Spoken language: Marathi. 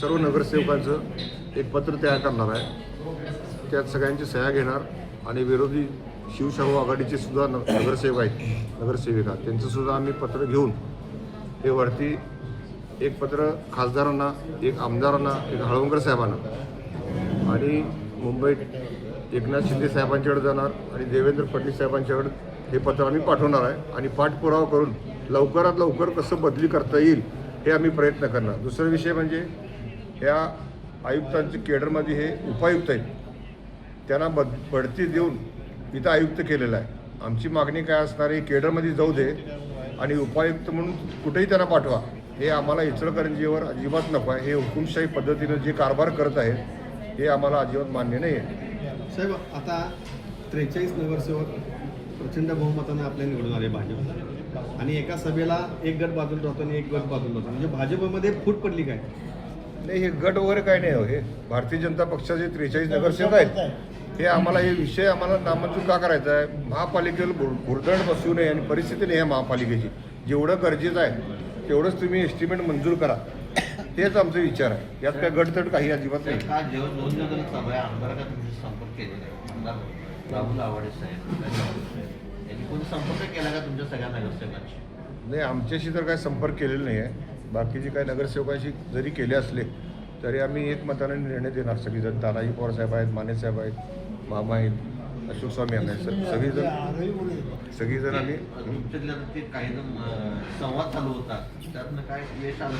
सर्व नगरसेवकांचं एक पत्र तयार करणार आहे. त्यात सगळ्यांची सह्या घेणार आणि विरोधी शिवशाहू आघाडीचे सुद्धा नगरसेवक आहेत, नगरसेविका, त्यांचंसुद्धा आम्ही पत्र घेऊन हे वरती एक पत्र खासदारांना, एक आमदारांना, एक हळवंकर साहेबांना आणि मुंबईत एकनाथ शिंदे साहेबांच्याकडे जाणार आणि देवेंद्र फडणवीस साहेबांच्याकडे हे पत्र आम्ही पाठवणार आहे आणि पाठपुरावा करून लवकरात लवकर कसं बदली करता येईल हे आम्ही प्रयत्न करणार. दुसरा विषय म्हणजे ह्या आयुक्तांचे केडरमध्ये हे उपायुक्त आहेत, त्यांना बढती देऊन इथं आयुक्त केलेलं आहे. आमची मागणी काय असणार आहे, केडरमध्ये जाऊ दे आणि उपायुक्त म्हणून कुठेही त्यांना पाठवा. हे आम्हाला इचलकरंजीवर अजिबात नको आहे. हे हुकुमशाही पद्धतीनं जे कारभार करत आहेत हे आम्हाला अजिबात मान्य नाही आहे. साहेब, आता 43 नगरसेवक प्रचंड बहुमतानं आपल्या निवडून आले भाजप, आणि एका सभेला एक गट बाजूला राहतो आणि एक गट बाजूला राहतो, म्हणजे भाजपमध्ये फूट पडली काय? नाही, हे गट वगैरे काय नाही हो. हे भारतीय जनता पक्षाचे 43 नगरसेवक आहेत. हे आम्हाला हे विषय आम्हाला नामंजूर का करायचा आहे? महापालिकेला भुरदंड बसू नये आणि परिस्थिती नाही आहे महापालिकेची. जेवढं गरजेचं आहे तेवढंच तुम्ही एस्टिमेट मंजूर करा, हेच आमचा विचार आहे. यात काय गटतट काही अजिबात नाही. का जेव्हा 2 दिवसांनी सभा आहे, आमदारांना तुमची संपर्क केलेला आहे, आमदार राहुल आवाडे साहेब यांनी कोणी संपर्क केला का तुमच्या सगळ्या नगरसेवकांशी? नाही, आमच्याशी तर काय संपर्क केलेला नाही आहे. बाकीचे काही नगरसेवकांशी जरी केले असले तरी आम्ही एकमताने निर्णय देणार. सगळीजण, तानाजी पवार साहेब आहेत, माने साहेब आहेत, मामा आहेत, अशोक स्वामी आहेत, सगळीजण आम्ही तुमच्यातल्या ते काही जण संवाद चालू होता, त्यातनं काय यश आलं?